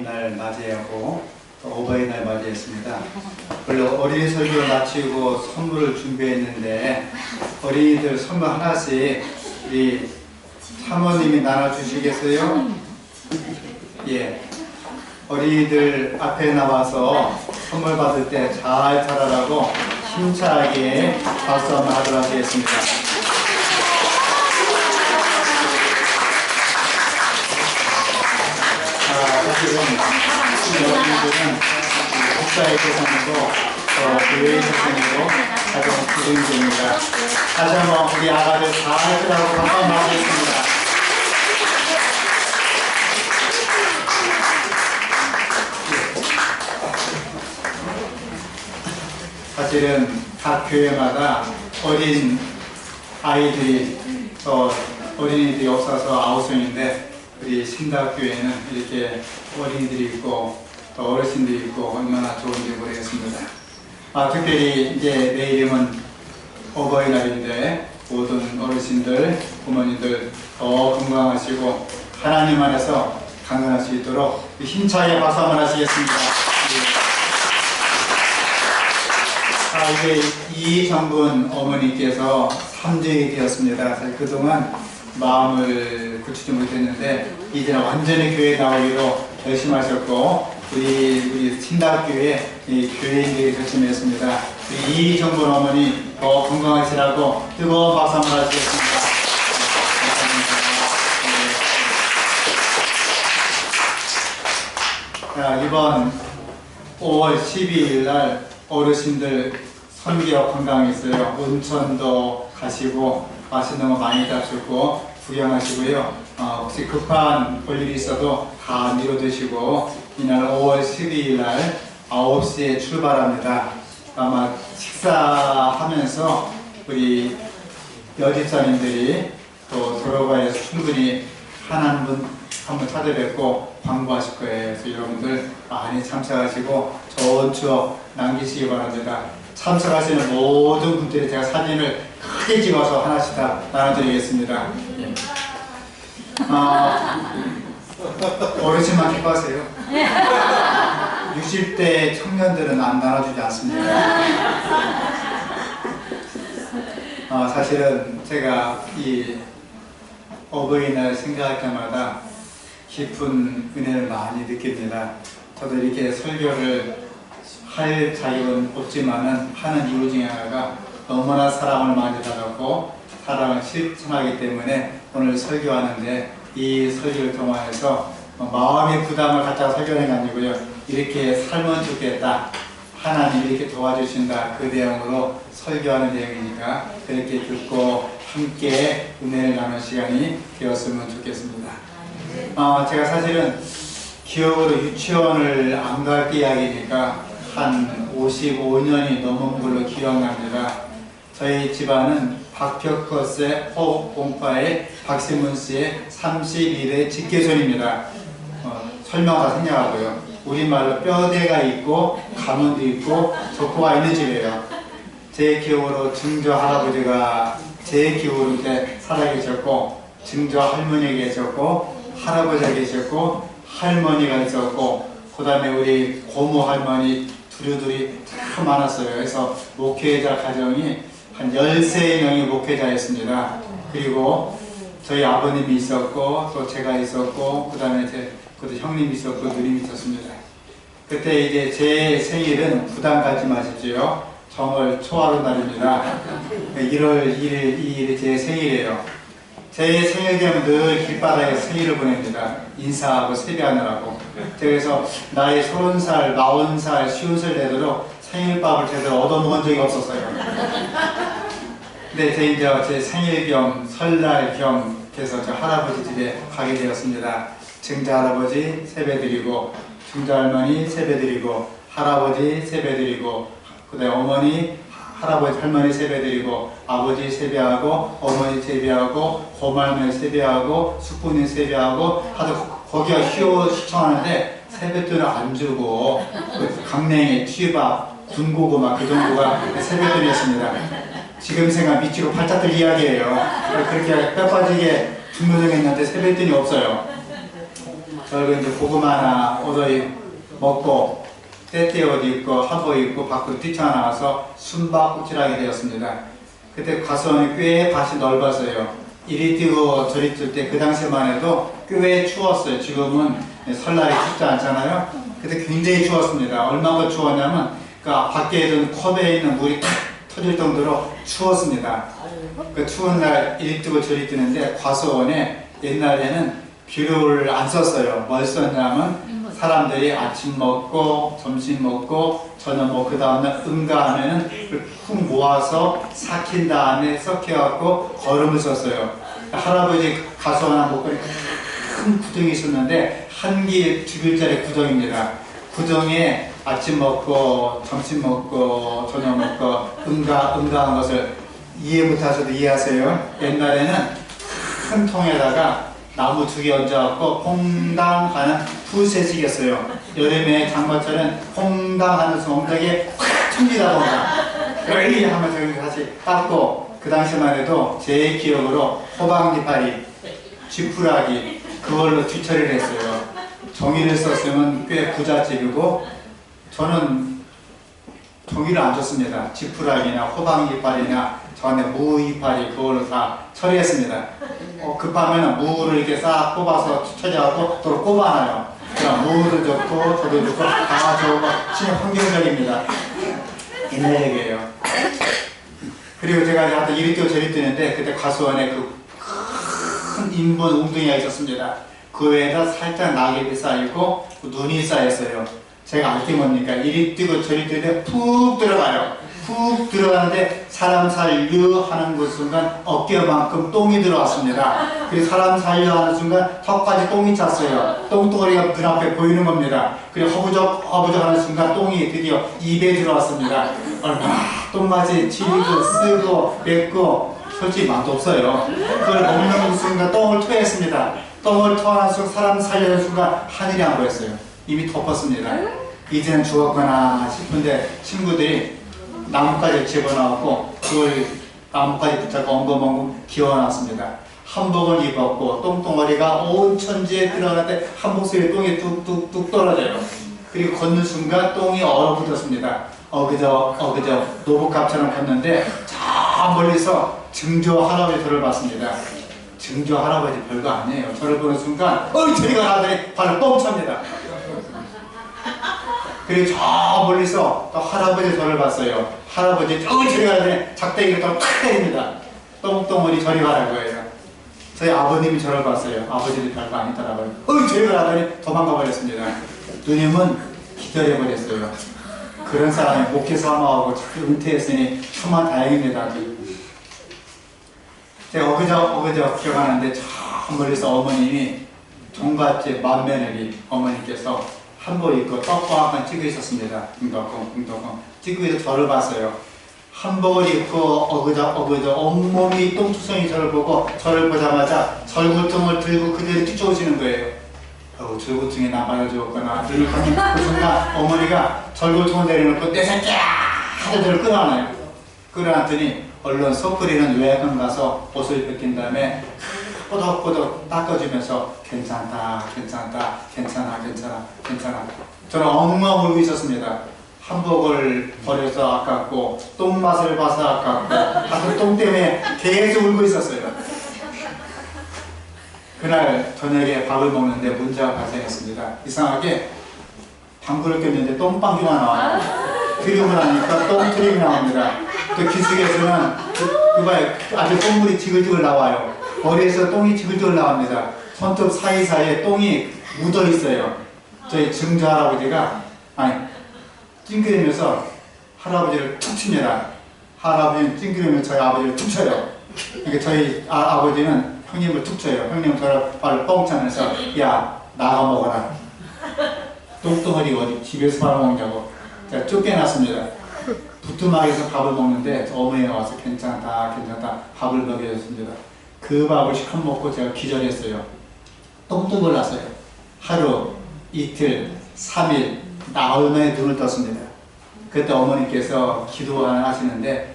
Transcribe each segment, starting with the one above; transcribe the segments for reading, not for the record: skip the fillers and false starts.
어린이날 맞이하고 또 어버이날 맞이했습니다. 원래 어린이 설교를 마치고 선물을 준비했는데 어린이들 선물 하나씩 우리 사모님이 나눠주시겠어요? 예. 어린이들 앞에 나와서 선물 받을 때 잘 자라라고 힘차게 박수 한번 하도록 하겠습니다. 사실은 이 어린이들은 국가의 대상으로 교회의 대상으로 가장 기준입니다. 다시 한번 우리 아가들 잘 자라고 박수 한번 하겠습니다. 사실은 각 교회마다 어린 아이들이 어린이들이 없어서 아우성인데 우리 신다교회는 이렇게 어린이들이 있고 또 어르신들이 있고 얼마나 좋은지 모르겠습니다. 특별히 이제 내일이면 어버이날인데 모든 어르신들, 부모님들 더 건강하시고 하나님 안에서 강건할 수 있도록 힘차게 박수 한번 하시겠습니다. 이제 이정분 어머니께서 3주이 되었습니다. 사실 그동안 마음을 굳히지 못했는데 이제는 완전히 교회에 나오기로 결심하셨고 우리 신다교회 교회인들이 결심했습니다. 이정분 어머니 더 건강하시라고 뜨거운 박수 한번 하시겠습니다. 이번 5월 12일 날 어르신들 선교 관광이 있어요. 온천도 가시고 맛있는 거 많이 잡수고 구경하시고요. 혹시 급한 볼일이 있어도 다 미뤄두시고 이날 5월 12일 날 9시에 출발합니다. 아마 식사하면서 우리 여집사님들이 또 도로가에서 충분히 한 분 찾아뵙고 광고하실 거예요. 그래서 여러분들 많이 참석하시고 좋은 추억 남기시기 바랍니다. 참석하시는 모든 분들이 제가 사진을 크게 찍어서 하나씩 다 나눠드리겠습니다. 어르신만 기뻐하세요. 60대 청년들은 안 나눠주지 않습니다. 사실은 제가 이 어버이날 생각할 때마다 깊은 은혜를 많이 느낍니다. 저도 이렇게 설교를 할 자격은 없지만은 하는 이유 중에 하나가 너무나 사랑을 많이 받았고 사랑을 실천하기 때문에 오늘 설교하는데 이 설교를 통해서 마음의 부담을 갖다가 설교하는 게 아니고요. 이렇게 살면 좋겠다. 하나님 이렇게 도와주신다. 그 내용으로 설교하는 내용이니까 그렇게 듣고 함께 은혜를 나누는 시간이 되었으면 좋겠습니다. 제가 사실은 기억으로 유치원을 안 갈 때 이야기니까 한 55년이 넘은 걸로 기억납니다. 저희 집안은 박혁거스의 호공파의 박시문 씨의 31대 직계손입니다. 설명 다 생략하고요. 우리말로 뼈대가 있고 가문도 있고 조코가 있는 집이에요. 제 기억으로 증조 할아버지가 제 기억으로 때 살아계셨고 증조 할머니가 계셨고 할아버지가 계셨고 할머니가 있었고 그 다음에 우리 고모 할머니 두루두리 참 많았어요. 그래서 목회자 가정이 한 13명이 목회자였습니다. 그리고 저희 아버님이 있었고 또 제가 있었고 그 다음에 그것도 형님이 있었고 누님이 있었습니다. 그때 이제 제 생일은 부담 갖지 마십시오. 정월 초하루 날입니다. 1월 1일 2일이 제 생일이에요. 제 생일 되면 늘 길바닥에 생일을 보냅니다. 인사하고 세배하느라고. 그래서 나이 30살, 40살, 50살 되도록 생일밥을 제대로 얻어먹은 적이 없었어요. 근데 제 생일 겸 설날 겸 해서 저 할아버지 집에 가게 되었습니다. 증자 할아버지 세배드리고 증자 할머니 세배드리고 할아버지 세배드리고 그 다음에 어머니 할아버지 할머니 세배드리고 아버지 세배하고 어머니 세배하고 고말머니 세배하고 숙부님 세배하고 하도 거기가 휴 시청하는데 세뱃돈을 안 주고 강냉이 튀밥 군고구 막 그 정도가 세뱃돈이었습니다. 지금 생각 미치고 팔짝 들 이야기예요. 그렇게 뼈 빠지게 중노정했는데 세뱃돈이 없어요. 저희가 이제 고구마나 오더이 먹고 때때 옷 입고 한복 입고 밖으로 뛰쳐나와서 숨바꼭질하게 되었습니다. 그때 과수원이 꽤 밭이 넓었어요. 이리 뛰고 저리 뛸 때 그 당시만 해도 꽤 추웠어요. 지금은 설날이 춥지 않잖아요. 그때 굉장히 추웠습니다. 얼마나 추웠냐면 그 밖에 있던 컵에 있는 물이 탁 터질 정도로 추웠습니다. 그 추운 날 이리 뛰고 저리 뛰는데 과수원에 옛날에는 비료를 안 썼어요. 뭘 썼냐면 사람들이 아침 먹고 점심 먹고 저녁 먹고 그 다음날 응가하면은 푹 모아서 삭힌 다음에 섞여갖고 거름을 썼어요. 할아버지 가수원한 목걸이 큰 구덩이 있었는데 한 개 두 글자의 구덩입니다. 구덩이에 아침 먹고 점심 먹고 저녁 먹고 응가한 것을 이해 못하셔도 이해하세요. 옛날에는 큰 통에다가 나무 두 개 얹어갖고 퐁당 하는 푸세식이었어요. 여름에 장마철은 퐁당 하면서 엉덩이에 확 튕기다던가 열리 하면서 다시 닦고 그 당시만 해도 제 기억으로 호박잎파리, 쥐푸라기 그걸로 뒤처리를 했어요. 종이를 썼으면 꽤 부잣집이고 저는 종이를 안 줬습니다. 쥐푸라기나 호박잎파리나 저한테 무이파리 그걸로 다 처리했습니다. 급하면 무를 이렇게 싹 뽑아서 처리하고 또 꼽아놔요. 그럼 무도 좋고 저도 좋고 다 좋고 진짜 환경적입니다. 옛날 얘기예요. 그리고 제가 하여튼 이리 뛰고 저리 뛰는데 그때 과수원에 그 큰 인분 웅덩이가 있었습니다. 그 위에다 살짝 낙엽이 쌓이고 눈이 쌓였어요. 제가 알게 뭡니까? 이리 뛰고 저리 뛰는데 푹 들어가요. 푹 들어가는데 사람 살려 하는 그 순간 어깨만큼 똥이 들어왔습니다. 그리고 사람 살려 하는 순간 턱까지 똥이 찼어요. 똥덩어리가 눈앞에 보이는 겁니다. 그리고 허부적 하는 순간 똥이 드디어 입에 들어왔습니다. 얼마나 똥맛이 질기고 쓰고 맵고 솔직히 맛도 없어요. 그걸 먹는 순간 똥을 토했습니다. 똥을 토하는 순간 사람 살려는 순간 하늘이 안 보였어요. 이미 덮었습니다. 이제는 죽었구나 싶은데 친구들이 나뭇가지를 집어넣었고 그걸 나뭇가지 붙잡고 엉금엉금 기어놨습니다. 한복을 입었고 똥덩어리가 온 천지에 들어가는데 한복 속에 똥이 뚝뚝뚝 떨어져요. 그리고 걷는 순간 똥이 얼어붙었습니다. 어그저 노부갑처럼 걷는데 저 멀리서 증조 할아버지 저를 봤습니다. 증조 할아버지 별거 아니에요. 저를 보는 순간 저리 가라 하더니 발을 뻥 찹니다. 그리고 저 멀리서 또 할아버지 저를 봤어요. 할아버지 저리 가라더니 작대기를 또 탁 때립니다. 똥덩어리 저리 가라고 해요. 저희 아버님이 저를 봤어요. 아버지도 별거 아니더라고요. 저리 가라 하더니 도망가 버렸습니다. 누님은 기절해버렸어요. 그런 사람이 목회 사모하고 은퇴했으니 정말 다행입니다. 제가 어그저 기억하는데 저 멀리서 어머님이 종갓집 맏며느리 어머니께서 한복 입고 떡밥만 찍고 있었습니다. 웅덕궁 찍고 있어 저를 봤어요. 한복을 입고 어그저 온몸이 똥투성이 저를 보고 저를 보자마자 절구통을 들고 그대로 뛰쳐오시는 거예요. 절구통에 나발을 주었거나 눈을 감는 그 순간 어머니가 절구통을 내려놓고 내 새끼야! 하고 저를 끌어안아요. 끌어안더니 얼른 소쿠리는 요양원 가서 옷을 벗긴 다음에 꼬덕꼬덕 닦아주면서 괜찮다 괜찮아 저는 엉엉 울고 있었습니다. 한복을 버려서 아깝고 똥맛을 봐서 아깝고 가서 똥 때문에 계속 울고 있었어요. 그날 저녁에 밥을 먹는데 문제가 발생했습니다. 이상하게 방구를 꼈는데 똥방귀가 나와요. 트림을 하니까 똥트림이 나옵니다. 또 기숙에서는 아주 똥물이 지글지글 나와요. 머리에서 똥이 지글지글 나옵니다. 손톱 사이사이에 똥이 묻어 있어요. 저희 증조 할아버지가 찡그리면서 할아버지를 툭 칩니다. 할아버지는 찡그리면서 저희 아버지를 툭 쳐요. 그러니까 저희 아버지는 형님을 툭 쳐요. 형님 저를 발을 뻥 차면서 야 나가 먹어라. 똥덩어리 어디 집에서 밥 먹냐고 제가 쫓겨났습니다. 부뚜막에서 밥을 먹는데 어머니가 와서 괜찮다 밥을 먹여줬습니다. 그 밥을 시컷 먹고 제가 기절했어요. 똥똥을 났어요. 하루, 이틀, 3일 나흘 만에 눈을 떴습니다. 그때 어머니께서 기도를 하시는데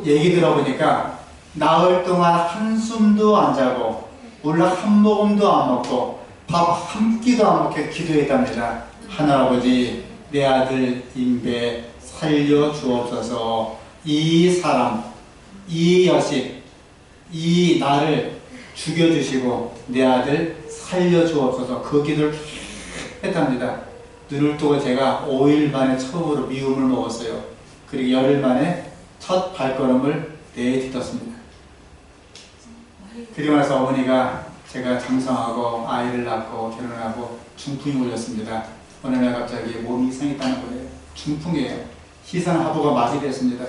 얘기 들어보니까 나흘 동안 한숨도 안 자고 물론 한 모금도 안 먹고 밥 한 끼도 안 먹게 기도했답니다. 하늘아버지, 내 아들 임배 살려 주옵소서. 이 사람, 이 여식, 이 나를 죽여주시고 내 아들 살려 주옵소서. 그 기도를 했답니다. 눈을 뜨고 제가 5일 만에 처음으로 미움을 먹었어요. 그리고 열흘 만에 첫 발걸음을 내딛었습니다. 그리고 나서 어머니가 제가 장성하고 아이를 낳고 결혼하고 중풍이 걸렸습니다. 어느 날 갑자기 몸이 이상했다는 거예요. 중풍이에요. 희산하부가 마비됐습니다.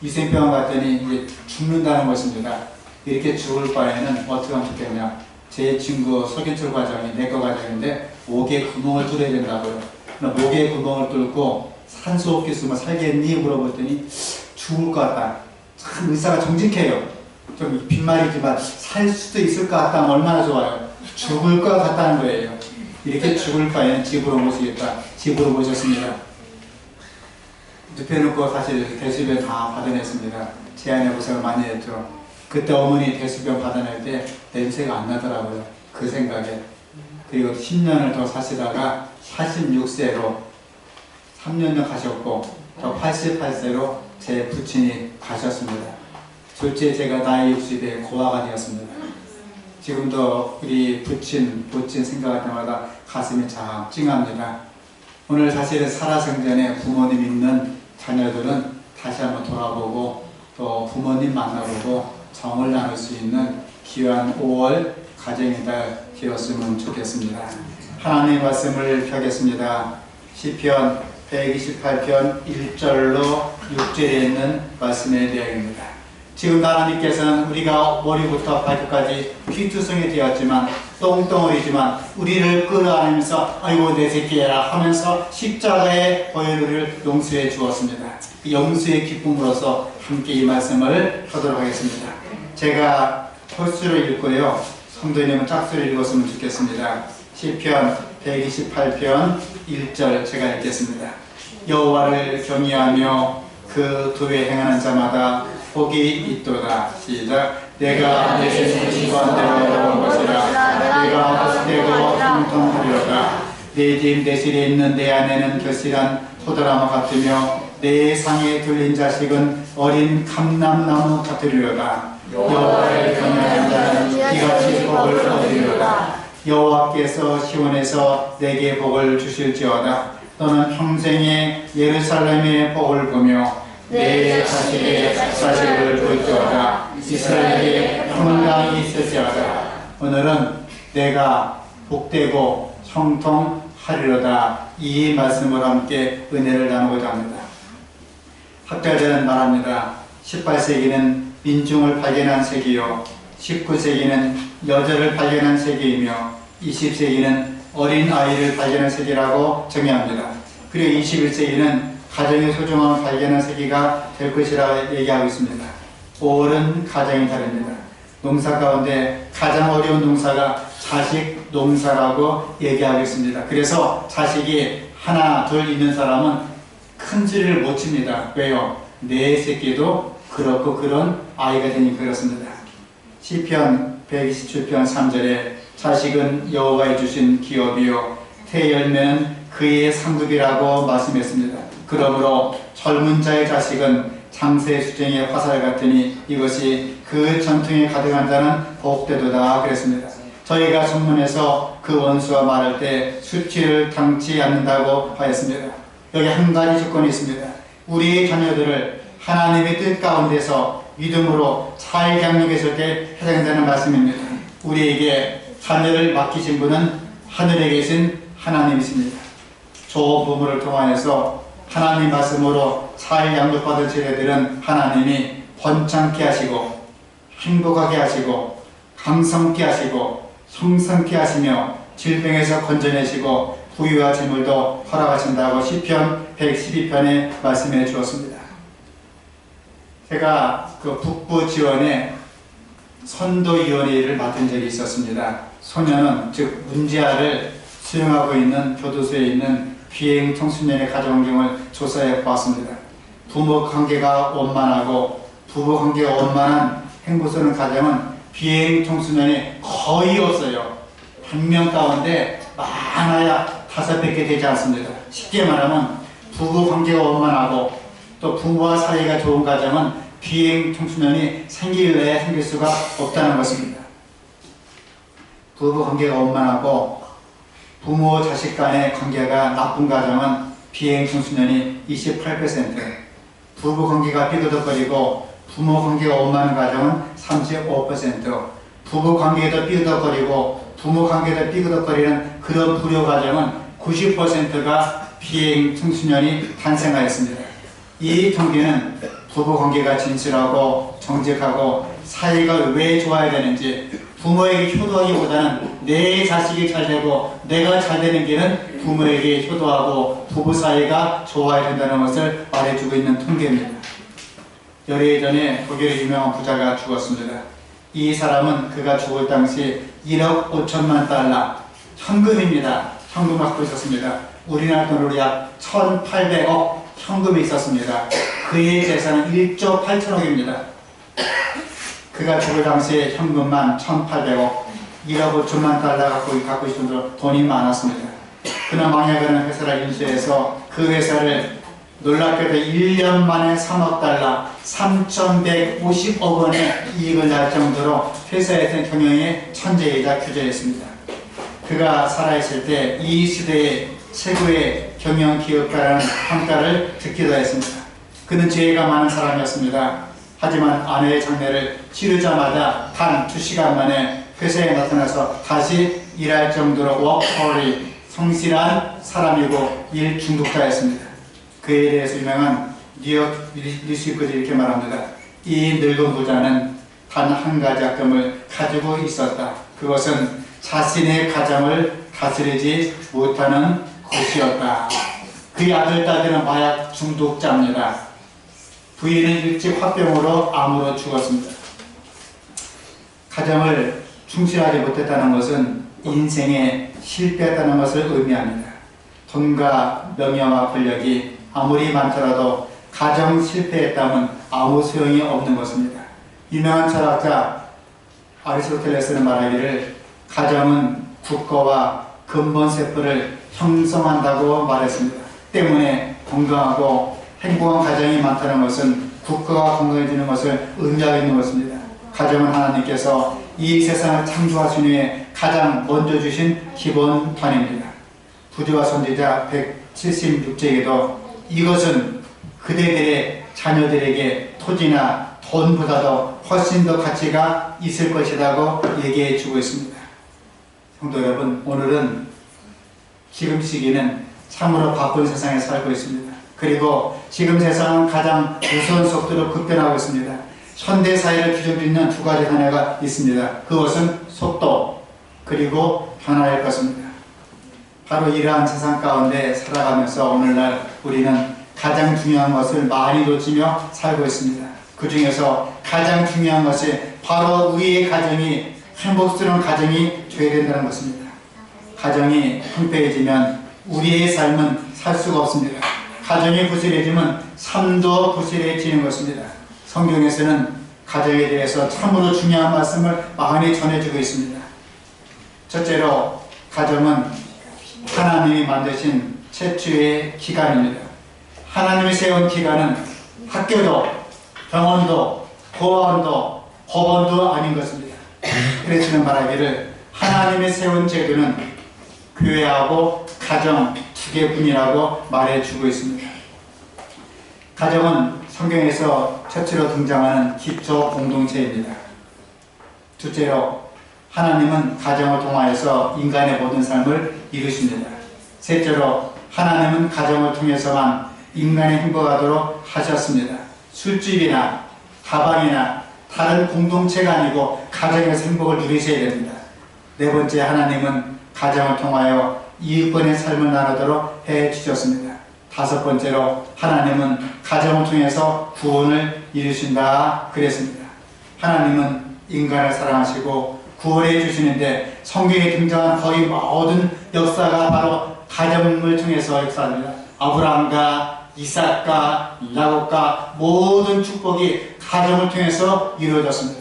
위생병원 갔더니 이제 죽는다는 것입니다. 이렇게 죽을 바에는 어떻게 하면 좋겠냐. 제 친구 석윤철 과장이 내과 과장인데 목에 구멍을 뚫어야 된다고요. 목에 구멍을 뚫고 산소 없게 쓰면 살겠니? 물어봤더니 죽을 것 같다. 참 의사가 정직해요. 좀 빈말이지만 살 수도 있을 것 같다면 얼마나 좋아요. 죽을 것 같다는 거예요. 이렇게 죽을 바에는 집으로 모시겠다. 집으로 모셨습니다. 눕혀놓고 사실 대수변 다 받아냈습니다. 제안해 고생을 많이 했죠. 그때 어머니 대수변 받아낼 때 냄새가 안 나더라고요. 그 생각에. 그리고 10년을 더 사시다가 86세로 3년을 가셨고 또 88세로 제 부친이 가셨습니다. 둘째 제가 나이 60에 고아가 되었습니다. 지금도 우리 부친 생각할 때마다 가슴이 참 찡합니다. 오늘 사실은 살아생전에 부모님 있는 자녀들은 다시 한번 돌아보고 또 부모님 만나보고 정을 나눌 수 있는 귀한 5월 가정의 달 되었으면 좋겠습니다. 하나님의 말씀을 펴겠습니다. 시편 128편 1절로 6절에 있는 말씀의 내용입니다. 지금 하나님께서는 우리가 머리부터 발끝까지 피투성이 되었지만 똥덩어리지만 우리를 끌어안으면서 아이고 내 새끼야 하면서 십자가의 보혈을 용서해 주었습니다. 그 용서의 기쁨으로서 함께 이 말씀을 하도록 하겠습니다. 제가 홀수를 읽고요. 성도님은 짝수를 읽었으면 좋겠습니다. 시편 128편 1절 제가 읽겠습니다. 여호와를 경외하며 그 도에 행하는 자마다 복이 있도다. 시작. 내가 내 신관대로 온 것이라. 내가 헛되고 형통하리로다. 내 집 내실에 있는 내 아내는 결실한 포도나무 같으며 내 상에 둘린 자식은 어린 감람나무 같으리로다. 여호와를 경외하는 자는 이같이 복을 얻으리로다. 여호와께서 시온에서 내게 복을 주실지어다. 너는 평생에 예루살렘의 복을 보며 내 자식의 자식을 볼지어다. 이스라엘에 평강이 있을지어다. 오늘은 내가 복되고 형통하리로다. 이 말씀을 함께 은혜를 나누고자 합니다. 학자들은 말합니다. 18세기는 민중을 발견한 세기요 19세기는 여자를 발견한 세기이며 20세기는 어린 아이를 발견한 세기라고 정의합니다. 그리고 21세기는 가정의 소중함을 발견한 세기가 될 것이라 얘기하고 있습니다. 5월은 가정의 달입니다. 농사 가운데 가장 어려운 농사가 자식 농사라고 얘기하고 있습니다. 그래서 자식이 하나 둘 있는 사람은 큰 소리를 못 칩니다. 왜요? 내 새끼도 그렇고 그런 아이가 되니 그렇습니다. 시편 127편 3절에 자식은 여호와의 주신 기업이요 태열매는 그의 상급이라고 말씀했습니다. 그러므로 젊은 자의 자식은 장세 수정의 화살 같으니 이것이 그 전통에 가득한 자는 복되도다 그랬습니다. 저희가 전문에서 그 원수와 말할 때 수치를 당치 않는다고 하였습니다. 여기 한 가지 조건이 있습니다. 우리 자녀들을 하나님의 뜻 가운데서 믿음으로 잘 양육했을 때 해당되는 말씀입니다. 우리에게 자녀를 맡기신 분은 하늘에 계신 하나님이십니다. 조부모를 통하여서 하나님 말씀으로 잘 양육받은 세대들은 하나님이 번창케 하시고 행복하게 하시고 강성케 하시고 성성케 하시며 질병에서 건져내시고 부유와 재물도 허락하신다고 시편 112편에 말씀해 주었습니다. 제가 그 북부 지원에 선도위원회를 맡은 적이 있었습니다. 소년은 즉 문제아를 수용하고 있는 교도소에 있는 비행 청소년의 가정 환경을 조사해 보았습니다. 부모 관계가 원만하고 부부 관계가 원만한 행복 스러운 가정은 비행 청소년이 거의 없어요. 100명 가운데 많아야 5밖에 되지 않습니다. 쉽게 말하면 부부 관계가 원만하고 또 부부와 사이가 좋은 가정은 비행 청소년이 생길래 생길 수가 없다는 것입니다. 부부 관계가 원만하고 부모 자식 간의 관계가 나쁜 가정은 비행 청소년이 28%, 부부 관계가 삐그덕거리고 부모 관계가 원만한 가정은 35%, 부부 관계도 삐그덕거리고 부모 관계도 삐그덕거리는 그런 불효 가정은 90%가 비행 청소년이 탄생하였습니다. 이 통계는 부부 관계가 진실하고 정직하고 사이가 왜 좋아야 되는지, 부모에게 효도하기보다는 내 자식이 잘 되고 내가 잘 되는 길은 부모에게 효도하고 부부 사이가 좋아야 된다는 것을 말해주고 있는 통계입니다. 열흘 전에 독일의 유명한 부자가 죽었습니다. 이 사람은 그가 죽을 당시 1억 5천만 달러, 현금입니다. 현금 갖고 있었습니다. 우리나라 돈으로 약 1,800억 현금이 있었습니다. 그의 재산은 1조 8천억입니다. 그가 죽을 당시에 현금만 1,800억, 1억 5천만 달러 갖고 있을 정도로 돈이 많았습니다. 그는 망해가는 회사를 인수해서 그 회사를 놀랍게도 1년 만에 3억 달러, 3,150억 원의 이익을 낼 정도로 회사에서 경영의 천재이자 규제였습니다. 그가 살아있을 때 이 시대의 최고의 경영 기업가라는 평가를 듣기도 했습니다. 그는 죄가 많은 사람이었습니다. 하지만 아내의 장례를 치르자마자 단 2시간 만에 회사에 나타나서 다시 일할 정도로 워커홀릭, 성실한 사람이고 일 중독자였습니다. 그에 대해서 유명한 뉴욕 뉴스위크도 이렇게 말합니다. 이 늙은 부자는 단 한 가지 악점을 가지고 있었다. 그것은 자신의 가정을 다스리지 못하는 것이었다. 그의 아들, 딸들은 마약 중독자입니다. 부인은 일찍 화병으로 암으로 죽었습니다. 가정을 충실하지 못했다는 것은 인생에 실패했다는 것을 의미합니다. 돈과 명예와 권력이 아무리 많더라도 가정 실패했다면 아무 소용이 없는 것입니다. 유명한 철학자 아리스토텔레스는 말하기를 가정은 국가와 근본 세포를 형성한다고 말했습니다. 때문에 건강하고 행복한 가정이 많다는 것은 국가가 건강해지는 것을 의미하고 있는 것입니다. 가정은 하나님께서 이 세상을 창조하신 후에 가장 먼저 주신 기본판입니다. 부조와 선지자 176쪽에도 이것은 그대들의 자녀들에게 토지나 돈보다도 훨씬 더 가치가 있을 것이라고 얘기해 주고 있습니다. 성도 여러분, 오늘은 지금 시기는 참으로 바쁜 세상에 살고 있습니다. 그리고 지금 세상은 가장 무서운 속도로 급변하고 있습니다. 현대 사회를 규정짓는 두 가지 단어가 있습니다. 그것은 속도 그리고 변화일 것입니다. 바로 이러한 세상 가운데 살아가면서 오늘날 우리는 가장 중요한 것을 많이 놓치며 살고 있습니다. 그 중에서 가장 중요한 것이 바로 우리의 가정이 행복스러운 가정이 되어야 된다는 것입니다. 가정이 평평해지면 우리의 삶은 살 수가 없습니다. 가정이 부실해지면 삶도 부실해지는 것입니다. 성경에서는 가정에 대해서 참으로 중요한 말씀을 많이 전해주고 있습니다. 첫째로, 가정은 하나님이 만드신 최초의 기관입니다. 하나님이 세운 기관은 학교도, 병원도, 보안도, 법원도 아닌 것입니다. 그래서는 말하기를 하나님이 세운 제도는 교회하고 가정 두 개뿐이라고 말해주고 있습니다. 가정은 성경에서 첫째로 등장하는 기초 공동체입니다. 둘째로, 하나님은 가정을 통하여서 인간의 모든 삶을 이루십니다. 셋째로, 하나님은 가정을 통해서만 인간이 행복하도록 하셨습니다. 술집이나 다방이나 다른 공동체가 아니고 가정에서 행복을 누리셔야 됩니다. 네 번째, 하나님은 가정을 통하여 이웃간의 삶을 나누도록 해주셨습니다. 다섯 번째로, 하나님은 가정을 통해서 구원을 이루신다 그랬습니다. 하나님은 인간을 사랑하시고 구원해 주시는데 성경에 등장한 거의 모든 역사가 바로 가정을 통해서 역사합니다. 아브라함과 이삭과 야곱과 모든 축복이 가정을 통해서 이루어졌습니다.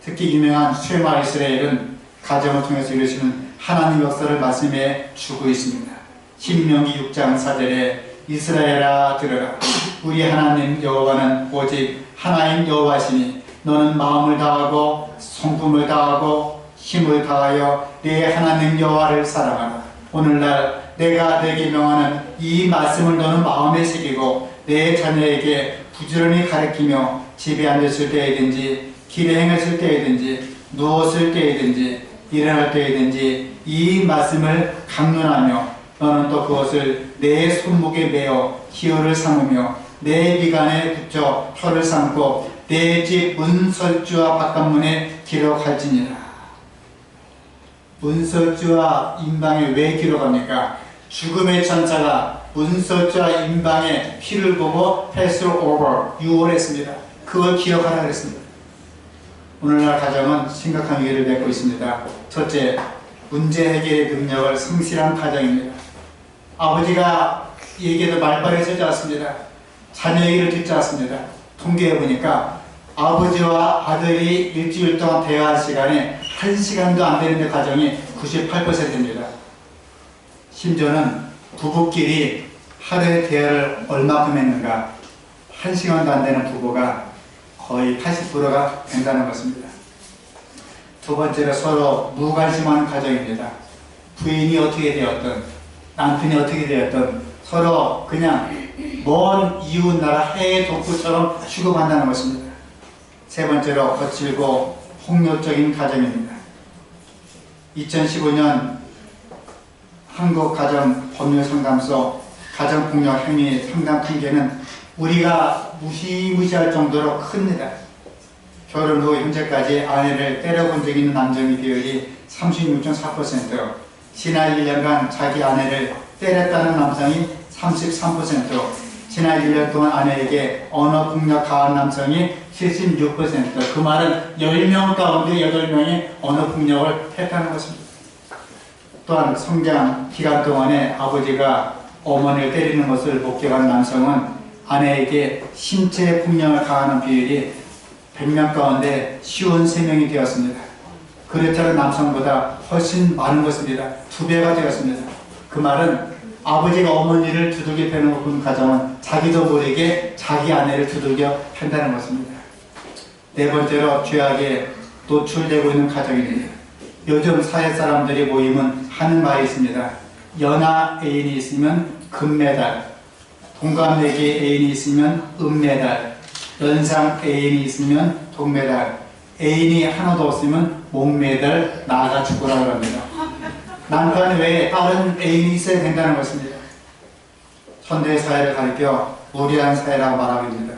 특히 유명한 쉐마 이스라엘은 가정을 통해서 이루시는 하나님 역사를 말씀해 주고 있습니다. 신명기 6장 4절에 이스라엘아 들으라. 우리 하나님 여호와는 오직 하나님 여호와시니 너는 마음을 다하고 성품을 다하고 힘을 다하여 네 하나님 여호와를 사랑하라. 오늘날 내가 내게 명하는 이 말씀을 너는 마음에 새기고 내 자녀에게 부지런히 가르치며 집에 앉았을 때이든지 길에 행했을 때이든지 누웠을 때이든지 일어날 때이든지 이 말씀을 강론하며 너는 또 그것을 내 손목에 매어 기호를 삼으며 내 미간에 붙여 표를 삼고 내 집 문설주와 바깥문에 기록할지니라. 문설주와 임방에 왜 기록합니까? 죽음의 천사가 문설주와 임방의 피를 보고 패스 오버 유월했습니다. 그걸 기억하라 그랬습니다. 오늘날 가정은 심각한 위기를 맺고 있습니다. 첫째, 문제 해결의 능력을 상실한 가정입니다. 아버지가 얘기해도 말빨에 서지 않습니다. 자녀 얘기를 듣지 않습니다. 통계해 보니까 아버지와 아들이 일주일 동안 대화할 시간에 1시간도 안 되는데 가정이 98%입니다. 심지어는 부부끼리 하루에 대화를 얼마큼 했는가 1시간도 안 되는 부부가 거의 80%가 된다는 것입니다. 두 번째로 서로 무관심하는 가정입니다. 부인이 어떻게 되었든 남편이 어떻게 되었든 서로 그냥 먼 이웃나라 해외 독구처럼 취급한다는 것입니다. 세 번째로 거칠고 폭력적인 가정입니다. 2015년 한국가정법률상담소 가정폭력 행위 상담 통계는 우리가 무시무시할 정도로 큽니다. 결혼 후 현재까지 아내를 때려본 적이 있는 남성의 비율이 36.4%, 지난 1년간 자기 아내를 때렸다는 남성이 33%, 지난 1년 동안 아내에게 언어 폭력 가한 남성이 76%, 그 말은 10명 가운데 8명이 언어 폭력을 했다는 것입니다. 또한 성장 기간 동안에 아버지가 어머니를 때리는 것을 목격한 남성은 아내에게 신체 폭력을 가하는 비율이 100명 가운데 53명이 되었습니다. 그렇다면 남성보다 훨씬 많은 것입니다. 2배가 되었습니다. 그 말은 아버지가 어머니를 두들겨 패는 것 본 가정은 자기도 모르게 자기 아내를 두들겨 팬다는 것입니다. 네 번째로 죄악에 노출되고 있는 가정입니다. 요즘 사회 사람들이 모이면 하는 말이 있습니다. 연하 애인이 있으면 금메달, 동갑내기 애인이 있으면 은메달, 연상 애인이 있으면 동메달, 애인이 하나도 없으면 목메달 나가 죽으라고 합니다. 남편 외에 다른 애인이 있어야 된다는 것입니다. 현대 사회를 가리켜 무리한 사회라고 말하고 있습니다.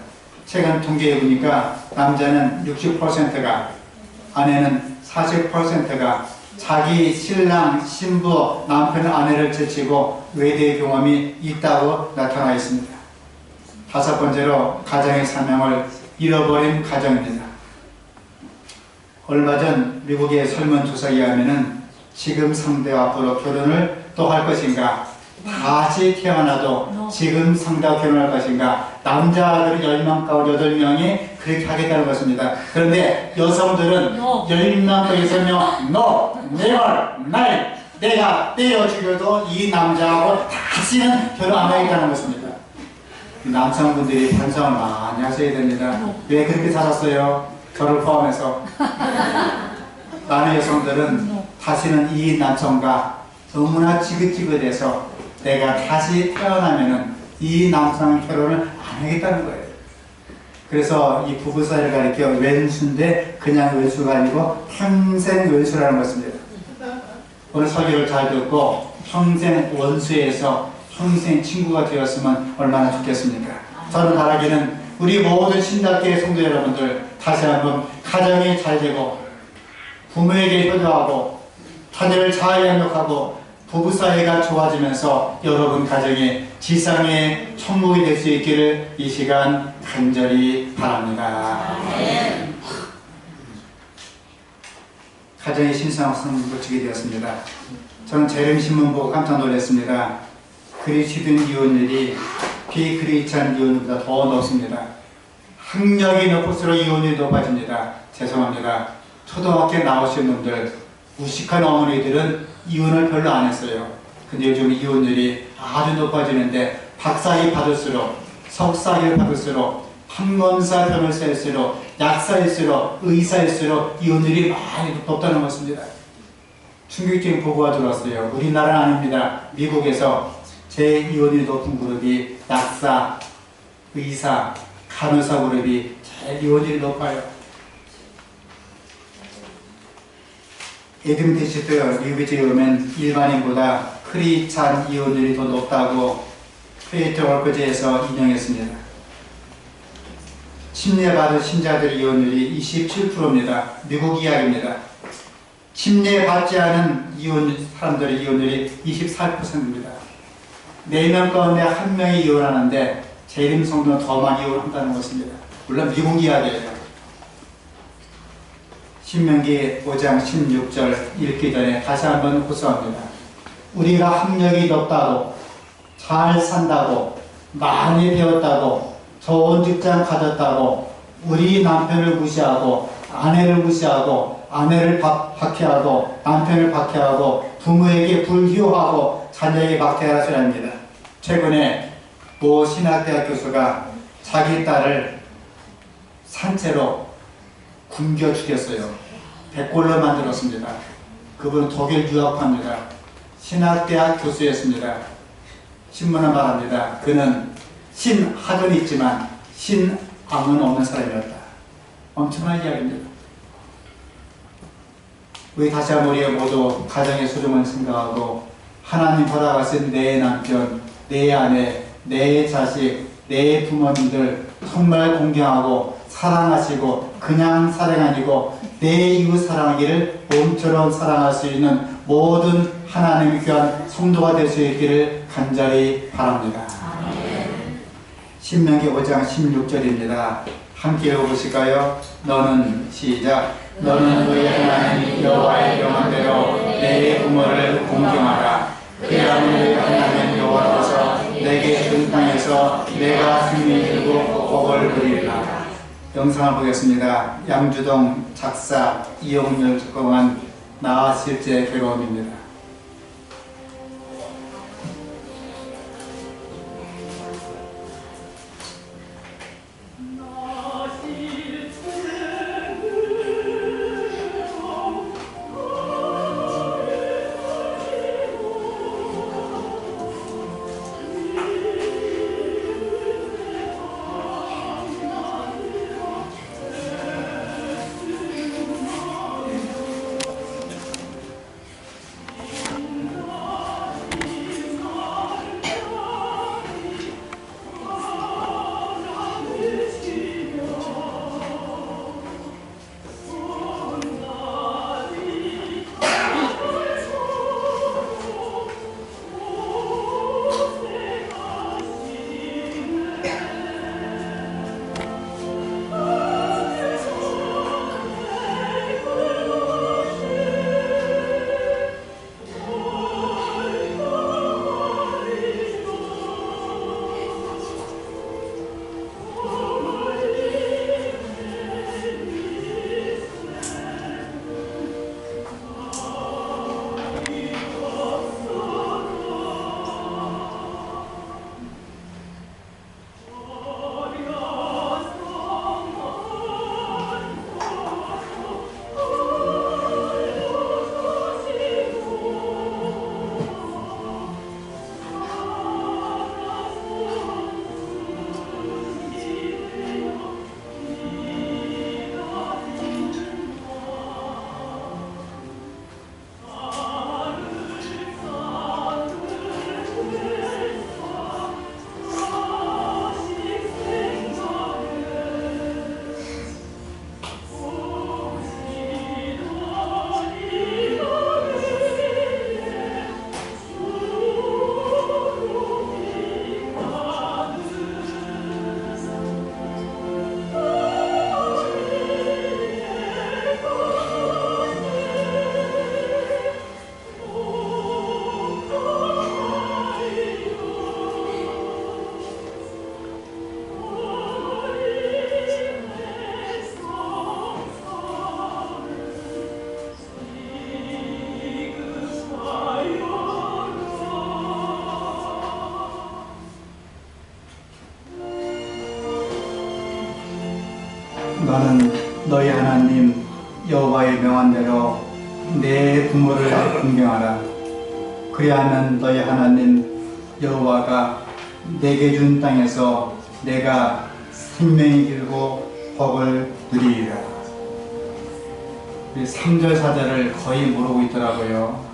최근 통계해 보니까 남자는 60%가, 아내는 40%가 자기 신랑, 신부, 남편, 아내를 제치고 외도의 경험이 있다고 나타나 있습니다. 다섯 번째로 가정의 사명을 잃어버린 가정입니다. 얼마 전 미국의 설문조사에 의하면 지금 상대와 앞으로 결혼을 또 할 것인가, 다시 태어나도 지금 상대와 결혼할 것인가, 남자들은 10명 가운데 8명이 그렇게 하겠다는 것입니다. 그런데 여성들은 10명 또 6명 No, never, never, 내가 때려 죽여도 이 남자하고 다시는 결혼 안 하겠다는 것입니다. 남성분들이 반성을 많이 하셔야 됩니다. 왜 그렇게 살았어요? 저를 포함해서. 많은 여성들은 다시는 이 남성과 너무나 지긋지긋해서 내가 다시 태어나면은 이 남성의 결혼을 안 하겠다는 거예요. 그래서 이 부부 사이를 가리켜 왼수인데 그냥 왼수가 아니고 평생 왼수라는 것입니다. 오늘 설교를 잘 듣고 평생 원수에서 평생 친구가 되었으면 얼마나 좋겠습니까? 저는 바라기는 우리 모든 신학교의 성도 여러분들 다시 한번 가정이 잘 되고 부모에게 효도하고 자녀를 잘 양육하고 부부 사이가 좋아지면서 여러분 가정이 지상의 천국이 될 수 있기를 이 시간 간절히 바랍니다. 가정의 신성성을 거치게 되었습니다. 저는 재림 신문 보고 깜짝 놀랐습니다. 그리스도인 이혼율이 비크리스찬 이혼율보다 더 높습니다. 학력이 높을수록 이혼율이 높아집니다. 죄송합니다. 초등학교 나오신 분들 무식한 어머니들은 이혼을 별로 안 했어요. 근데 요즘 이혼율이 아주 높아지는데 박사학위 받을수록, 석사학위를 받을수록, 판검사, 변호사일수록, 약사일수록, 의사일수록 이혼율이 많이 높다는 것입니다. 충격적인 보고가 들어왔어요. 우리나라는 아닙니다. 미국에서 제일 이혼율이 높은 그룹이 약사, 의사, 간호사 그룹이 제일 이혼율이 높아요. 에드민티시트 미국에 지으면 일반인보다 크리스찬 이혼율이 더 높다고 페이트 월커제에서 인용했습니다. 침례받은 신자들 이혼율이 27%입니다. 미국 이야기입니다. 침례받지 않은 사람들의 이혼율이 24%입니다. 4명 가운데 1명이 이혼하는데 재림 성도는 더 많이 이혼한다는 것입니다. 물론 미국 이야기예요. 신명기 5장 16절 읽기 전에 다시 한번 호소합니다. 우리가 학력이 높다고, 잘 산다고, 많이 배웠다고, 좋은 직장 가졌다고, 우리 남편을 무시하고, 아내를 무시하고, 아내를 박해하고, 남편을 박해하고, 부모에게 불효하고, 자녀에게 박해하라 소리합니다. 최근에 모 신학대학 교수가 자기 딸을 산채로 굶겨 죽였어요. 백골로 만들었습니다. 그분은 독일 유학파입니다. 신학대학 교수였습니다. 신문은 말합니다. 그는 신학은 있지만 신앙은 없는 사람이었다. 엄청난 이야기입니다. 우리 다시 한번 우리 모두 가정의 소중을 생각하고 하나님 허락하신 내 남편, 내 아내, 내 자식, 내 부모님들 정말 공경하고 사랑하시고 그냥 사랑 아니고 내 이웃 사랑하기를 몸처럼 사랑할 수 있는 모든 하나님의 귀한 성도가 될 수 있기를 간절히 바랍니다. 신명기 5장 16절입니다. 함께 읽어보실까요? 너는 시작. 너는 너희 하나님 여호와의 명함대로 내 부모를 공경하라. 그리하면 너희 하나님 여호와께서 내게 준 땅에서 내가 승리 들고 복을 그리리라. 영상을 보겠습니다. 양주동 작사 이용렬 작곡한 나 실제 괴로움입니다. 너는 너희 하나님 여호와의 명한대로 내 부모를 공경하라. 그리하면 너희 하나님 여호와가 내게 준 땅에서 내가 생명이 길고 복을 누리리라. 3절 4절을 거의 모르고 있더라고요.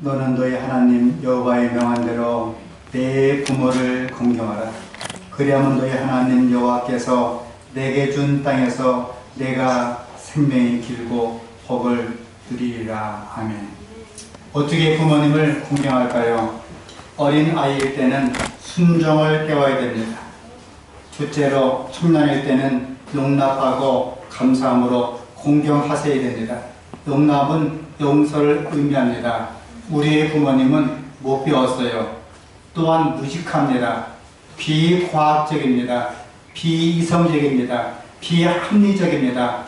너는 너희 하나님 여호와의 명한대로 내 부모를 공경하라. 그리하면 너희 하나님 여호와께서 내게 준 땅에서 내가 생명이 길고 복을 누리리라. 아멘. 어떻게 부모님을 공경할까요? 어린 아이일 때는 순종을 배워야 됩니다. 둘째로 청년일 때는 용납하고 감사함으로 공경하셔야 됩니다. 용납은 용서를 의미합니다. 우리의 부모님은 못 배웠어요. 또한 무식합니다. 비과학적입니다. 비이성적입니다. 비합리적입니다.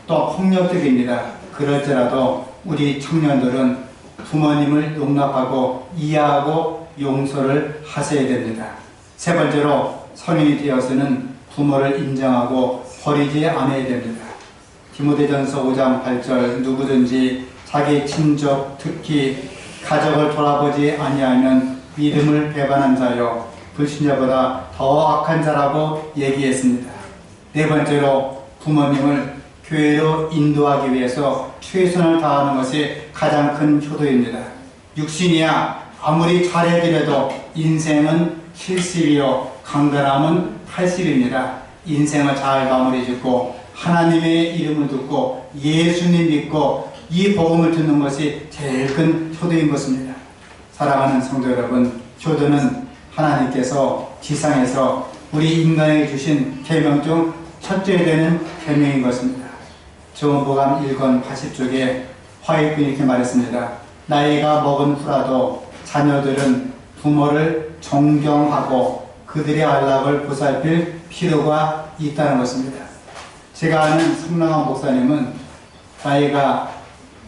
또 폭력적입니다. 그럴지라도 우리 청년들은 부모님을 용납하고 이해하고 용서를 하셔야 됩니다. 세 번째로 성인이 되어서는 부모를 인정하고 버리지 않아야 됩니다. 디모데전서 5장 8절 누구든지 자기 친족 특히 가족을 돌아보지 아니하면 믿음을 배반한 자요 불신자보다 더 악한 자라고 얘기했습니다. 네 번째로 부모님을 교회로 인도하기 위해서 최선을 다하는 것이 가장 큰 효도입니다. 육신이야 아무리 잘해드려도 인생은 70이요 강건함은 80입니다. 인생을 잘 마무리 짓고 하나님의 이름을 듣고 예수님 믿고 이 복음을 듣는 것이 제일 큰 효도인 것입니다. 사랑하는 성도 여러분, 효도는 하나님께서 지상에서 우리 인간에게 주신 계명 중 첫째 되는 계명인 것입니다. 조은복음 1권 80쪽에 화이트이 이렇게 말했습니다. 나이가 먹은 후라도 자녀들은 부모를 존경하고 그들의 안락을 보살필 필요가 있다는 것입니다. 제가 아는 성남한 목사님은 나이가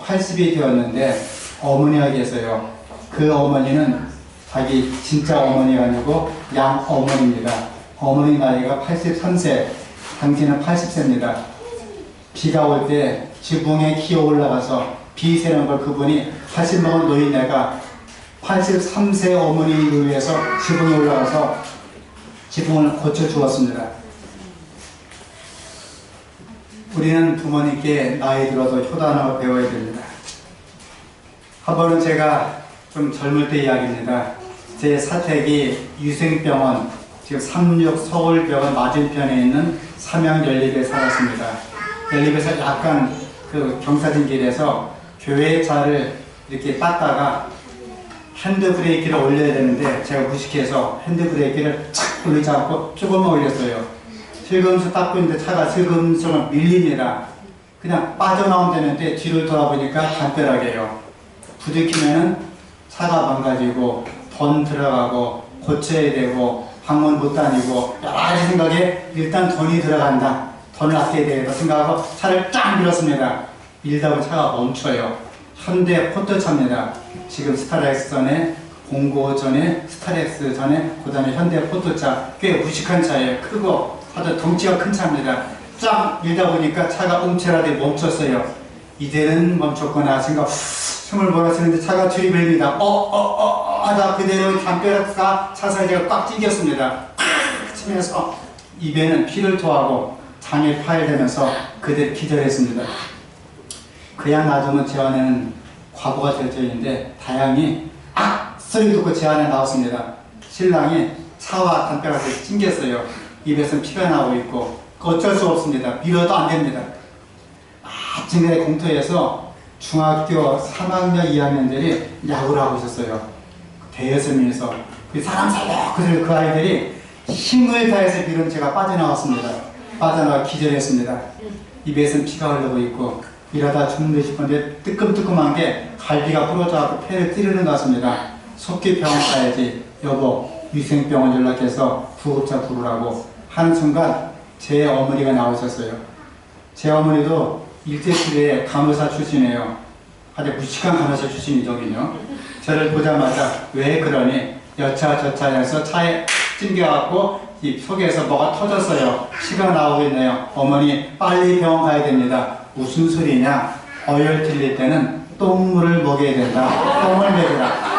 80이 되었는데 어머니가 계세요. 그 어머니는 자기 진짜 어머니가 아니고 양 어머니입니다. 어머니 나이가 83세, 당신은 80세입니다. 비가 올 때 지붕에 기어 올라가서 비 새는 걸 그분이 80 먹은 노인네가 83세 어머니를 위해서 지붕에 올라가서 지붕을 고쳐 주었습니다. 우리는 부모님께 나이 들어서 효도하는 걸 배워야 됩니다. 한 번은 제가 좀 젊을 때 이야기입니다. 제 사택이 유생병원, 지금 36 서울병원 맞은편에 있는 삼양연립에 살았습니다. 연립에서 약간 그 경사진 길에서 교회 차를 이렇게 땄다가 핸드브레이크를 올려야 되는데 제가 무식해서 핸드브레이크를 착 올리지 않고 조금만 올렸어요. 슬금슬 닦고 있는데 차가 슬금슬 밀립니다. 그냥 빠져나오면 되는데 뒤를 돌아보니까 담벼락이에요. 부딪히면은 차가 망가지고 돈 들어가고 고쳐야 되고 방문 못 다니고 여러 가지 생각에 일단 돈이 들어간다. 돈을 아껴야 되겠다 생각하고 차를 쫙 밀었습니다. 밀다 보면 차가 멈춰요. 현대 포토차입니다. 지금 스타렉스 전에 공고 전에 스타렉스 전에 그 다음에 현대 포토차 꽤 무식한 차예요. 크고 하도 덩치가 큰 차입니다. 쫙 밀다 보니까 차가 웅체라도 멈췄어요. 이제는 멈췄구나 생각 숨을 몰아쓰는데 차가 들이밀립니다. 하다 그대로 담벼락과 차사이가 꽉 찢겼습니다. 꽉 치면서 입에는 피를 토하고 장에 파열되면서 그대로 기절했습니다. 그냥 놔두면 제 안에는 과부가 될 터인데 다행히 소리 듣고 제 안에 나왔습니다. 신랑이 차와 담벼락에 찡겼어요. 입에서 피가 나오고 있고 어쩔 수 없습니다. 밀어도 안 됩니다. 아침에 공터에서 중학교 3학년 2학년들이 야구를 하고 있었어요. 대여섯 명에서 그 사람 살려 그 아이들이 힘을 다해서 밀은 제가 빠져나왔습니다. 빠져나와 기절했습니다. 입에서는 피가 흐르고 있고 이러다 죽는데 싶은데 뜨끔뜨끔한 게 갈비가 부러져서 폐를 찌르는 것 같습니다. 속기 병원 가야지. 여보 위생병원 연락해서 구급차 부르라고 하는 순간 제 어머니가 나오셨어요. 제 어머니도 일제시대에 간호사 출신이에요. 아주 무식한 간호사 출신이더군요. 저를 보자마자 왜 그러니 여차저차 해서 차에 찡겨갖고 이 속에서 뭐가 터졌어요. 피가 나오고 있네요. 어머니 빨리 병원 가야 됩니다. 무슨 소리냐? 어혈 틀릴 때는 똥물을 먹여야 된다. 똥을 먹이라.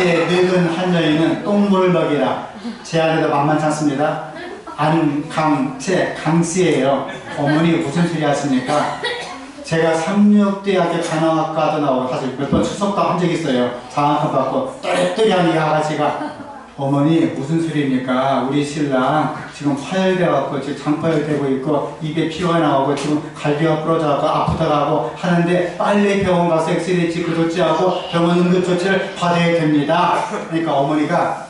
이제 늙은 한 여인은 똥물을 먹이라. 제 아내도 만만치 않습니다. 안강채 강씨예요. 어머니 무슨 소리 하십니까? 제가 삼육대학교 간호학과도 나오고 사실 몇 번 수석도 한 적이 있어요. 장학금 받고 똘똘이한 이 아가씨가 어머니 무슨 소리입니까? 우리 신랑 지금 파열돼갖고 지금 장파열되고 있고 입에 피가 나오고 지금 갈비가 부러져갖고 아프다고 하는데 빨리 병원 가서 엑스레이 찍고 조치하고 병원 응급조치를 받아야 됩니다. 그러니까 어머니가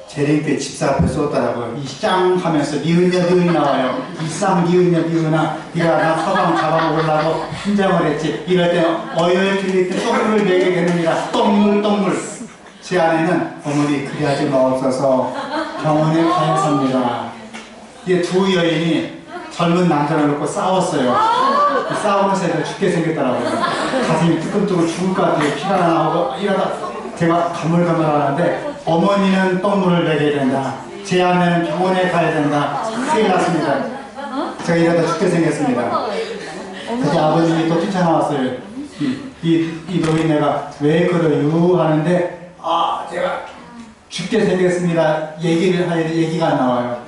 재림께 집사 앞에 쏘더라고요. 이쌍 하면서 니은냐 나와요. 이쌍 니은냐 네가 나 서방 잡아먹으려고 한장을 했지. 이럴 때 어혈 틀릴 때 똥물을 먹게 되느니라. 똥물. 제 아내는 어머니 그래야지 마옵소서 병원에 가야합니다. 이게 두 여인이 젊은 남자를 놓고 싸웠어요. 싸우면서 애가 죽게 생겼더라고요. 가슴이 뜨끔뜨끔 죽을 것 같아요. 피가 나오고 이러다 제가 가물가물하는데 어머니는 똥물을 먹여야 된다. 제 아내는 병원에 가야 된다. 큰일 났습니다. 제가 이러다 죽게 생겼습니다. 그때 아버님이 또 뛰쳐나왔어요. 이 노인네가 왜 그래요? 하는데 제가 죽게 생겼습니다. 얘기가 안 나와요.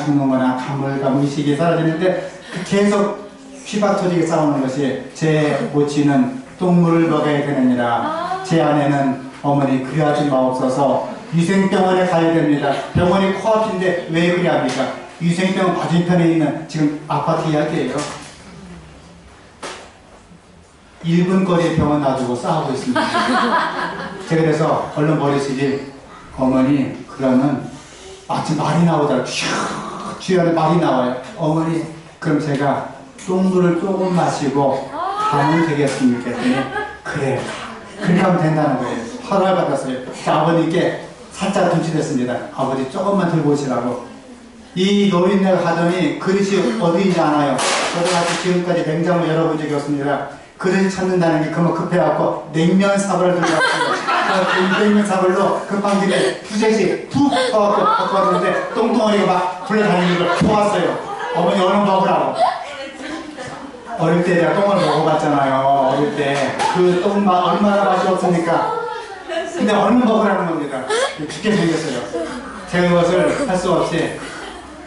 죽는 거나 가물가물 의식이 사라지는데 계속 피박 터지게 싸우는 것이 제 모친은 똥물을 먹여야 되느니라. 제 아내는 어머니 그래야지 마옵소서 위생병원에 가야 됩니다. 병원이 코앞인데 왜 그래 합니까? 위생병원 맞은편에 있는 지금 아파트 이야기예요. 1분 거리에 병원 놔두고 싸우고 있습니다. 제가 그래서 얼른 머리쓰기 어머니 그러면 마침 말이 나오더라고요. 주변에 말이 나와요. 어머니 그럼 제가 똥물을 조금 마시고 가면 되겠습니까? 했더니 그래 그렇게 하면 된다는 거예요. 허락을 받았어요. 아버님께 살짝 둔치됐습니다. 아버지 조금만 들고 오시라고. 이 노인네가 가더니 그릇이 어디인지 아나요? 저도 같이 지금까지 냉장고 열어본 적이 없습니다. 그릇을 찾는다는 게 그만 급해갖고 냉면 사발을 들고 왔어요. 냉면 사발로 급한 길에 두세씩 푹 퍼갖고 갖고 왔는데 똥덩어리가 막 굴러다니는 걸 보았어요. 어머니 얼른 먹으라고. 어릴 때 제가 똥을 먹어봤잖아요. 어릴 때 그 똥 얼마나 맛이 없으니까. 근데 얼른 먹으라는 겁니다. 죽게 생겼어요. 제가 그것을 할 수 없이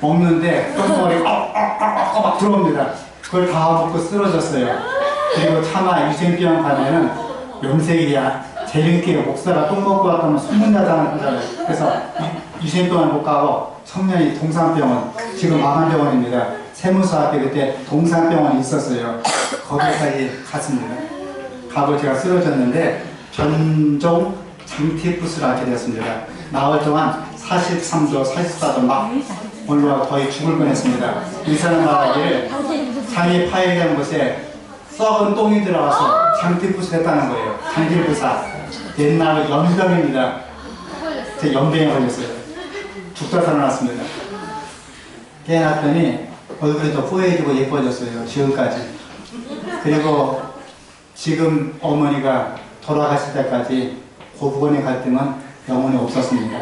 먹는데 똥덩어리가 막 들어옵니다. 그걸 다 먹고 쓰러졌어요. 그리고 차마 위생병원 가면은 염색이야 재림께 목사가 똥 먹고 왔다면 소문나다는 거잖아요. 그래서 위생병원 못 가고 청년이 동산병원, 지금 마감병원입니다. 세무서 앞에 그때 동산병원이 있었어요. 거기까지 갔습니다. 가고 제가 쓰러졌는데 변종 장티푸스를 앓게 되었습니다. 나흘 동안 43도, 44도 막 올라와 거의 죽을 뻔했습니다. 의사는 말하기를 장이 파열된 곳에 썩은 똥이 들어가서 장티푸스 했다는 거예요. 장티푸사. 옛날 연병입니다. 제 연병에 걸렸어요. 죽다 살아났습니다. 깨어났더니 얼굴이 더 뽀얘지고 예뻐졌어요. 지금까지. 그리고 지금 어머니가 돌아가실 때까지 고부간의 갈등은 영원히 없었습니다.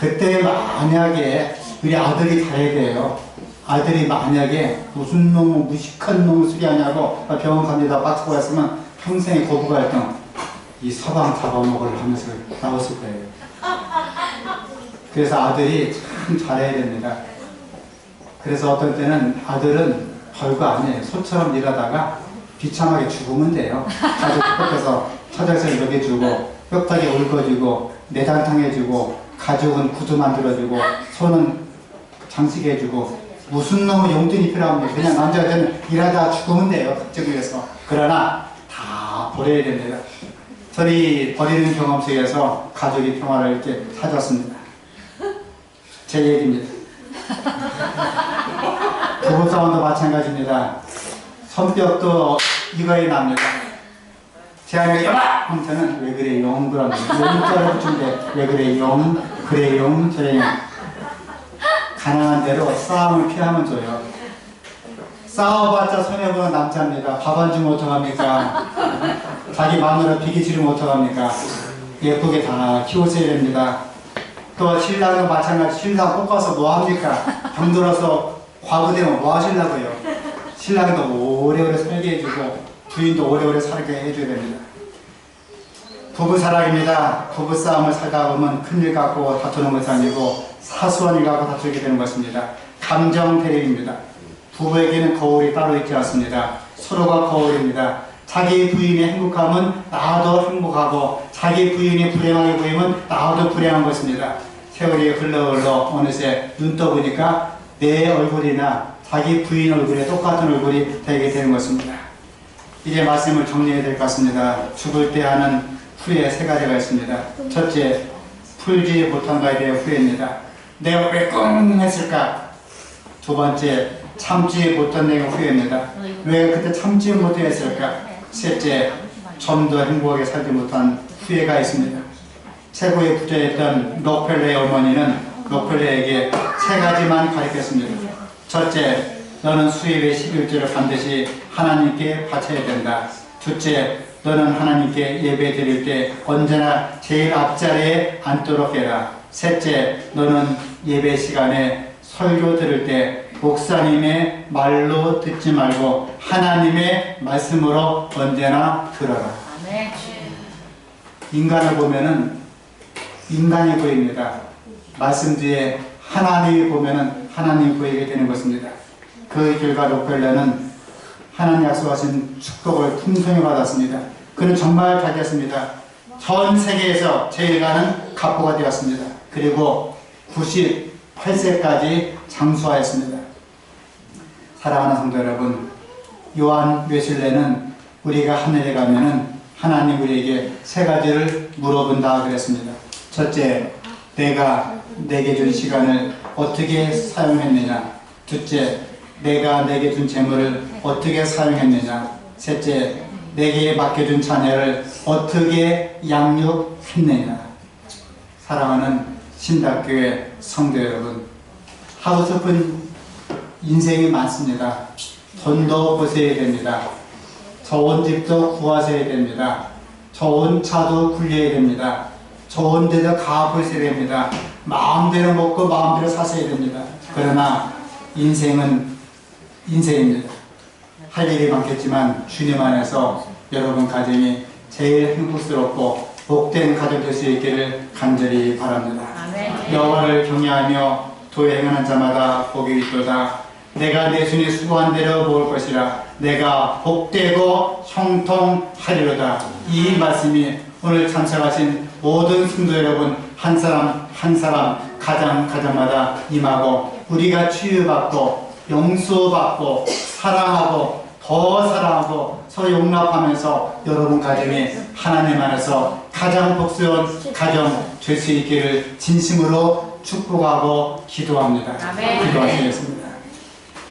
그때 만약에 우리 아들이 가야 돼요. 아들이 만약에 무슨 놈, 무식한 놈 소리 하냐고 병원 갑니다 박수가 왔으면 평생의 거부갈등, 이 서방 잡아먹을 하면서 나왔을 거예요. 그래서 아들이 참 잘해야 됩니다. 그래서 어떤 때는 아들은 별거 아니에요. 소처럼 일하다가 비참하게 죽으면 돼요. 가족 옆에서 처자에서 먹여주고 뼈다귀 얽어주고 내장탕해주고 가족은 구두 만들어주고 손은 장식해주고 무슨 놈의 용돈이 필요합니까? 그냥 남자들은 일하다 죽으면 돼요. 가족을 위해서. 그러나 다 버려야 됩니다. 저희 버리는 경험 속에서 가족의 평화를 이렇게 찾았습니다. 제 얘기입니다. 부부싸움도 마찬가지입니다. 손뼉도 이거에 납니다. 제가 여봐! 하면 저는 왜 그래 용 그럽니다. 용자를 붙인데 왜 그래 용 그래 용 저래 가능한 대로 싸움을 피하면 좋아요. 싸워봤자 손해보는 남자입니다. 밥 안 주면 어떡합니까? 자기 마누라 비기 지르면 어떡합니까? 예쁘게 다 키우셔야 됩니다. 또 신랑은 마찬가지. 신랑 뽑아서 뭐합니까? 병들어서 과부되면 뭐 하시려고요? 신랑도 오래오래 살게 해주고 부인도 오래오래 살게 해줘야 됩니다. 부부사랑입니다. 부부싸움을 살다 보면 큰일 갖고 다투는 것이 아니고 사소한 일 갖고 다투게 되는 것입니다. 감정 대립입니다. 부부에게는 거울이 따로 있지 않습니다. 서로가 거울입니다. 자기 부인이 행복하면 나도 행복하고 자기 부인이 불행하게 보이면 나도 불행한 것입니다. 세월이 흘러 어느새 눈 떠보니까 내 얼굴이나 자기 부인 얼굴에 똑같은 얼굴이 되게 되는 것입니다. 이제 말씀을 정리해야 될 것 같습니다. 죽을 때 하는 후회 세 가지가 있습니다. 첫째, 풀지 못한 바에 대한 후회입니다. 내가 왜 끙 했을까? 두 번째, 참지 못한 내가 후회입니다. 왜 그때 참지 못했을까? 셋째, 좀 더 행복하게 살지 못한 후회가 있습니다. 최고의 부자였던 록펠러의 어머니는 록펠러에게 세 가지만 가르쳤습니다. 첫째, 너는 수입의 11조를 반드시 하나님께 바쳐야 된다. 둘째, 너는 하나님께 예배 드릴 때 언제나 제일 앞자리에 앉도록 해라. 셋째, 너는 예배 시간에 설교 들을 때 목사님의 말로 듣지 말고 하나님의 말씀으로 언제나 들어라. 인간을 보면은 인간이 보입니다. 말씀 뒤에 하나님이 보면은 하나님이 보이게 되는 것입니다. 그 결과 록펠러는 하나님 약속하신 축복을 풍성히 받았습니다. 그는 정말 잘 됐습니다. 전 세계에서 제일 가는 갑부가 되었습니다. 그리고 98세까지 장수하였습니다. 사랑하는 성도 여러분, 요한 웨슬레는 우리가 하늘에 가면은 하나님 우리에게 세 가지를 물어본다 그랬습니다. 첫째, 내가 내게 준 시간을 어떻게 사용했느냐. 둘째, 내가 내게 준 재물을 어떻게 사용했느냐. 셋째, 내게 맡겨준 자녀를 어떻게 양육했느냐. 사랑하는 신답교회 성도 여러분, 하고 싶은 인생이 많습니다. 돈도 버셔야 됩니다. 좋은 집도 구하셔야 됩니다. 좋은 차도 굴려야 됩니다. 좋은 데도 가보셔야 됩니다. 마음대로 먹고 마음대로 사셔야 됩니다. 그러나 인생은 인생입니다. 할 일이 많겠지만 주님 안에서 여러분 가정이 제일 행복스럽고 복된 가정 될 수 있기를 간절히 바랍니다. 여호와를 경외하며 도에 행하는 자마다 복이 있도다. 내가 내 손이 수고한 대로 먹을 것이라. 내가 복되고 형통하리로다. 이 말씀이 오늘 참석하신 모든 성도 여러분 한 사람 한 사람 가정마다 임하고 우리가 치유받고 용서받고 사랑하고 더 사랑하고 서로 용납하면서 여러분 가정이 하나님 안에서 가장 복스러운 가정 될 수 있기를 진심으로 축복하고 기도합니다. 기도하시겠습니다.